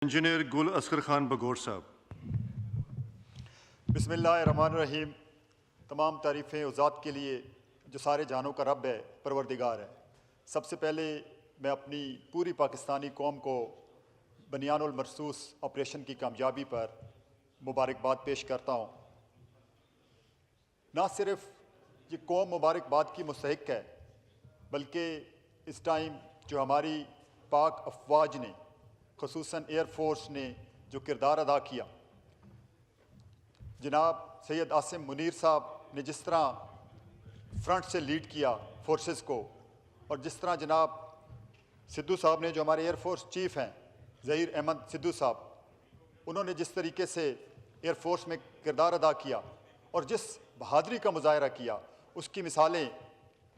Engineer गुल असगर खान बगौर साहब। बिस्मिल्लाहिर्रहमानिर्रहीम। तमाम तारीफ़ें उज़ात के लिए जो सारे जानों का रब है, परवरदिगार है। सबसे पहले मैं अपनी पूरी पाकिस्तानी कौम को बनियानुल मरसूस ऑपरेशन की कामयाबी पर मुबारकबाद पेश करता हूँ। ना सिर्फ ये कौम मुबारकबाद की मुस्तहिक़ है, बल्कि इस टाइम जो हमारी पाक अफवाज ने, ख़ुसूसन एयर फोर्स ने जो किरदार अदा किया, जनाब सैयद आसिम मुनीर साहब ने जिस तरह फ्रंट से लीड किया फोर्सेस को, और जिस तरह जनाब सिद्धू साहब ने, जो हमारे एयर फोर्स चीफ हैं ज़हीर अहमद सिद्धू साहब, उन्होंने जिस तरीके से एयर फोर्स में किरदार अदा किया और जिस बहादुरी का मुजाहरा किया, उसकी मिसालें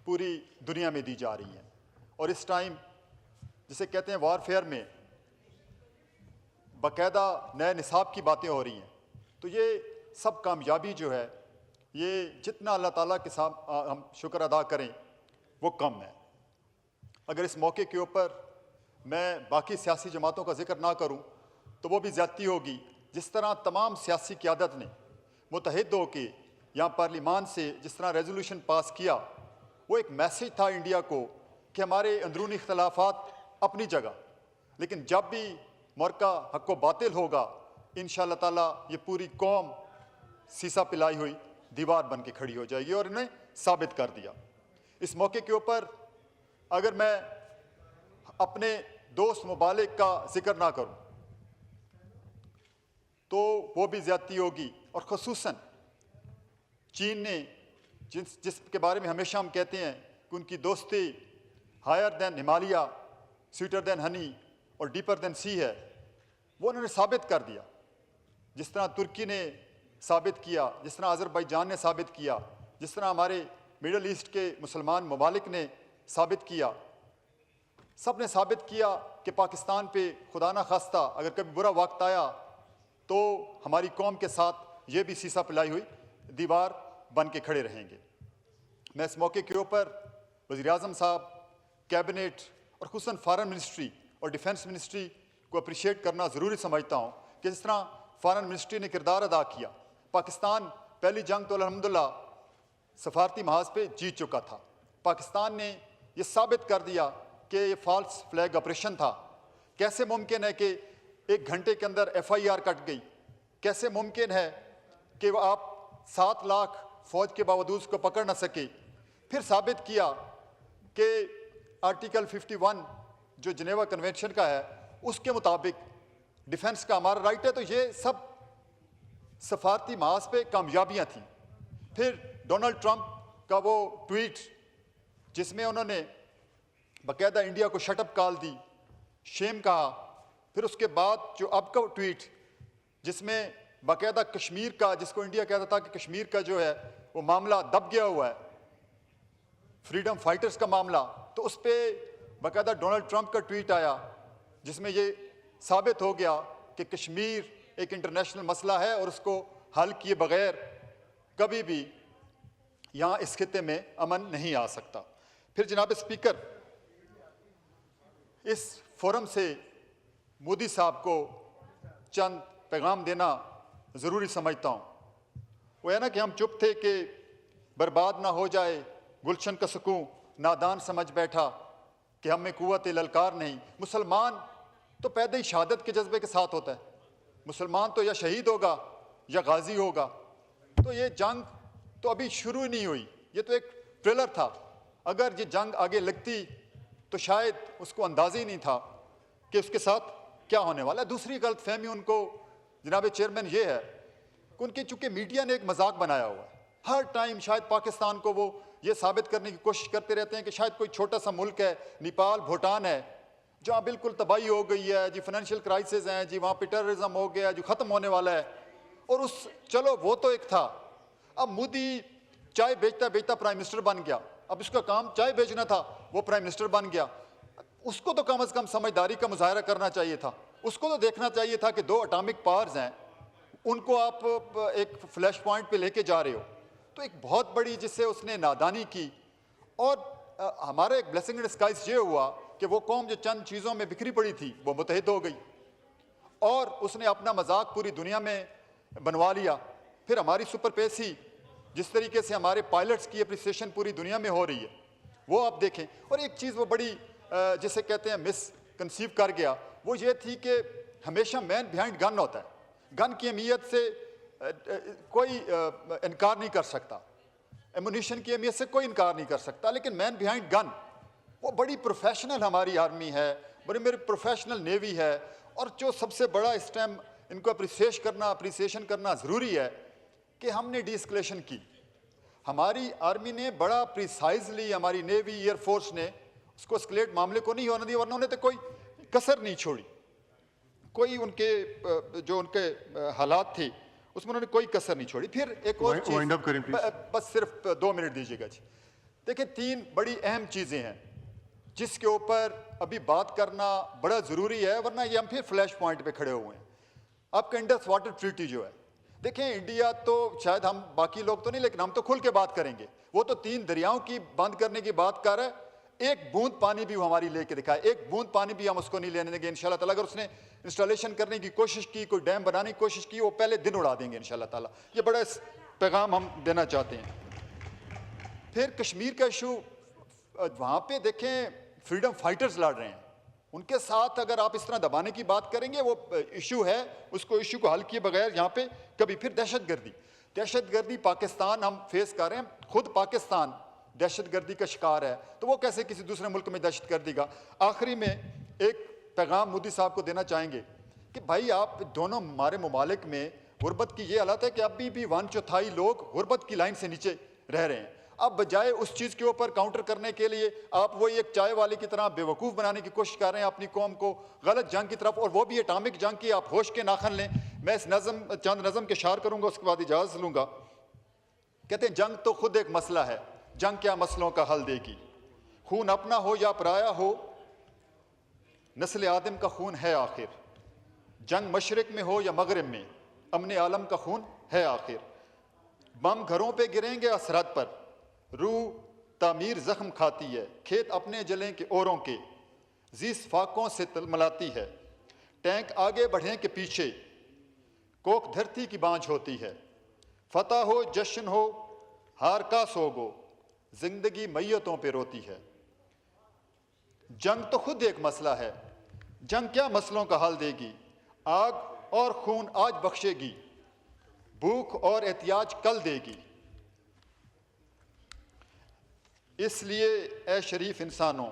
पूरी दुनिया में दी जा रही हैं। और इस टाइम जिसे कहते हैं वारफेयर में बाकायदा नए निसाब की बातें हो रही हैं। तो ये सब कामयाबी जो है, ये जितना अल्लाह ताला के साथ हम शुक्र अदा करें वो कम है। अगर इस मौके के ऊपर मैं बाकी सियासी जमातों का जिक्र ना करूं तो वो भी ज़्यादती होगी। जिस तरह तमाम सियासी क़यादत ने मुतहद होकर यहाँ पार्लिमान से जिस तरह रेजोल्यूशन पास किया, वो एक मैसेज था इंडिया को कि हमारे अंदरूनी इख्तलाफात अपनी जगह, लेकिन जब भी मौका हक़ व बातिल होगा, इंशाअल्लाह ताला ये पूरी कौम सीसा पिलाई हुई दीवार बन के खड़ी हो जाएगी, और इन्हें साबित कर दिया। इस मौके के ऊपर अगर मैं अपने दोस्त मुबालिक का जिक्र ना करूं तो वो भी ज़्यादती होगी। और ख़ुसूसन चीन ने जिसके बारे में हमेशा हम कहते हैं कि उनकी दोस्ती higher than Himalaya, sweeter than honey और डीपर दैन सी है, वो उन्होंने साबित कर दिया। जिस तरह तुर्की ने साबित किया, जिस तरह अज़रबैजान ने साबित किया, जिस तरह हमारे मिडल ईस्ट के मुसलमान ममालिक ने साबित किया, सब ने साबित किया कि पाकिस्तान पे खुदा न खास्ता अगर कभी बुरा वक्त आया तो हमारी कौम के साथ ये भी सीसा पिलाई हुई दीवार बन के खड़े रहेंगे। मैं इस मौके के ऊपर वज़ीर-ए-आज़म साहब, कैबिनेट और ख़ुसूसन फॉरेन मिनिस्ट्री और डिफेंस मिनिस्ट्री को अप्रिशिएट करना ज़रूरी समझता हूँ कि जिस तरह फॉरेन मिनिस्ट्री ने किरदार अदा किया। पाकिस्तान पहली जंग तो अल्हम्दुलिल्लाह सफारती महाज पे जीत चुका था। पाकिस्तान ने यह साबित कर दिया कि ये फॉल्स फ्लैग ऑपरेशन था। कैसे मुमकिन है कि 1 घंटे के अंदर FIR कट गई? कैसे मुमकिन है कि वो आप 7 लाख फ़ौज के बावजूद उसको पकड़ न सके? फिर साबित किया कि आर्टिकल 51 जो जिनेवा कन्वेंशन का है, उसके मुताबिक डिफेंस का हमारा राइट है। तो ये सब सफारती महाज पे कामयाबियां थी। फिर डोनाल्ड ट्रंप का वो ट्वीट जिसमें उन्होंने बाकायदा इंडिया को शटअप कॉल दी, शेम कहा। फिर उसके बाद जो अब का ट्वीट जिसमें बाकायदा कश्मीर का, जिसको इंडिया कहता था कि कश्मीर का जो है वो मामला दब गया हुआ है, फ्रीडम फाइटर्स का मामला, तो उस पर बाकायदा डोनाल्ड ट्रंप का ट्वीट आया जिसमें ये साबित हो गया कि कश्मीर एक इंटरनेशनल मसला है और उसको हल किए बगैर कभी भी यहाँ इस खित्ते में अमन नहीं आ सकता। फिर जनाब स्पीकर, इस फोरम से मोदी साहब को चंद पैगाम देना ज़रूरी समझता हूँ। वो है ना कि हम चुप थे कि बर्बाद ना हो जाए गुलशन का सुकून, नादान समझ बैठा कि हम में कुव्वत ललकार नहीं। मुसलमान तो पैदा ही शहादत के जज्बे के साथ होता है। मुसलमान तो या शहीद होगा या गाजी होगा। तो ये जंग तो अभी शुरू ही नहीं हुई, ये तो एक ट्रेलर था। अगर ये जंग आगे लगती तो शायद उसको अंदाज़ा ही नहीं था कि उसके साथ क्या होने वाला है। दूसरी गलतफहमी उनको जनाब चेयरमैन ये है कि उनके चूँकि मीडिया ने एक मजाक बनाया हुआ है। हर टाइम शायद पाकिस्तान को वो ये साबित करने की कोशिश करते रहते हैं कि शायद कोई छोटा सा मुल्क है, नेपाल भूटान है, जहाँ बिल्कुल तबाही हो गई है जी, फाइनेंशियल क्राइसिस हैं जी, वहाँ पे टेररिज्म हो गया जो ख़त्म होने वाला है। और उस चलो वो तो एक था। अब मोदी चाय बेचता बेचता प्राइम मिनिस्टर बन गया। अब उसका काम चाय बेचना था, वो प्राइम मिनिस्टर बन गया। उसको तो कम से कम समझदारी का मुजाहरा करना चाहिए था। उसको तो देखना चाहिए था कि 2 एटॉमिक पावर्स हैं, उनको आप एक फ्लैश पॉइंट पे लेके जा रहे हो। तो एक बहुत बड़ी जिससे उसने नादानी की। और हमारा एक ब्लेसिंग इन डिस्गाइज ये हुआ कि वो कौम जो चंद चीज़ों में बिखरी पड़ी थी वो मुतहद हो गई। और उसने अपना मजाक पूरी दुनिया में बनवा लिया। फिर हमारी सुपर पेसी जिस तरीके से हमारे पायलट्स की अप्रिसिएशन पूरी दुनिया में हो रही है वो आप देखें। और एक चीज़ वो बड़ी जिसे कहते हैं मिसकंसीव कर गया, वो ये थी कि हमेशा मैन बिहाइंड गन होता है। गन की अहमियत से कोई इनकार नहीं कर सकता, एमुनिशन की अहमियत से कोई इनकार नहीं कर सकता, लेकिन मैन बिहाइंड गन वो बड़ी प्रोफेशनल हमारी आर्मी है, बड़ी मेरी प्रोफेशनल नेवी है। और जो सबसे बड़ा इस टाइम इनको अप्रिसिएशन करना ज़रूरी है कि हमने डीएस्केलेशन की। हमारी आर्मी ने बड़ा प्रिसाइजली, हमारी नेवी एयरफोर्स ने उसको एस्केलेट मामले को नहीं होने दिया, वरना उन्होंने तो कोई कसर नहीं छोड़ी। कोई उनके जो उनके हालात थे उसमें उन्होंने कोई कसर नहीं छोड़ी। फिर एक और Wind up करें, चीज़, बस सिर्फ 2 मिनट दीजिएगा जी। देखिए 3 बड़ी अहम चीज़ें हैं जिसके ऊपर अभी बात करना बड़ा ज़रूरी है, वरना ये हम फिर फ्लैश पॉइंट पे खड़े हुए हैं। आपका इंडस वाटर ट्रीटी जो है, देखें इंडिया तो शायद हम बाकी लोग तो नहीं, लेकिन हम तो खुल के बात करेंगे। वो तो 3 दरियाओं की बंद करने की बात कर रहा है, एक बूंद पानी भी वो हमारी लेके दिखाए, एक बूंद पानी भी हम उसको नहीं लेने देंगे इंशाल्लाह ताला। अगर उसने इंस्टॉलेशन करने की कोशिश की, कोई डैम बनाने की कोशिश की, वो पहले दिन उड़ा देंगे इंशाल्लाह ताला। ये बड़ा पैगाम हम देना चाहते हैं। फिर कश्मीर का इशू, वहाँ पे देखें फ्रीडम फाइटर्स लड़ रहे हैं, उनके साथ अगर आप इस तरह दबाने की बात करेंगे, वो इशू है, उसको इशू को हल किए बगैर यहाँ पे कभी। फिर दहशतगर्दी पाकिस्तान हम फेस कर रहे हैं, खुद पाकिस्तान दहशतगर्दी का शिकार है, तो वो कैसे किसी दूसरे मुल्क में दहशतगर्दी का। आखिरी में एक पैगाम मोदी साहब को देना चाहेंगे कि भाई आप दोनों हमारे ममालिक में गुर्बत की ये हालत है कि अभी भी 1/4 लोग गुर्बत की लाइन से नीचे रह रहे हैं। अब बजाय उस चीज़ के ऊपर काउंटर करने के लिए आप वही एक चाय वाले की तरह बेवकूफ़ बनाने की कोशिश कर रहे हैं अपनी कौम को गलत जंग की तरफ, और वो भी एटॉमिक जंग की। आप होश के नाखन लें। मैं इस चंद नज़म के शार करूँगा, उसके बाद इजाज़त लूँगा। कहते हैं जंग तो खुद एक मसला है, जंग क्या मसलों का हल देगी। खून अपना हो या पराया हो, नस्ल आदम का खून है आखिर। जंग मशरिक में हो या मगरिब में, अमन आलम का खून है आखिर। बम घरों पे गिरेंगे असरत पर, रूह तामीर जख्म खाती है। खेत अपने जलें के औरों के, जीस फाकों से तलमलाती है। टैंक आगे बढ़ें के पीछे, कोक धरती की बांझ होती है। फतह हो जश्न हो, हार का सोगो, जिंदगी मैयतों पे रोती है। जंग तो खुद एक मसला है, जंग क्या मसलों का हल देगी। आग और खून आज बख्शेगी, भूख और एहतियाज कल देगी। इसलिए ए शरीफ इंसानों,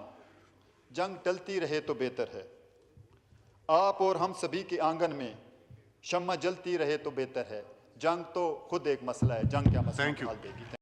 जंग टलती रहे तो बेहतर है। आप और हम सभी के आंगन में शम्मा जलती रहे तो बेहतर है। जंग तो खुद एक मसला है, जंग क्या मसला Thank you. हल देगी।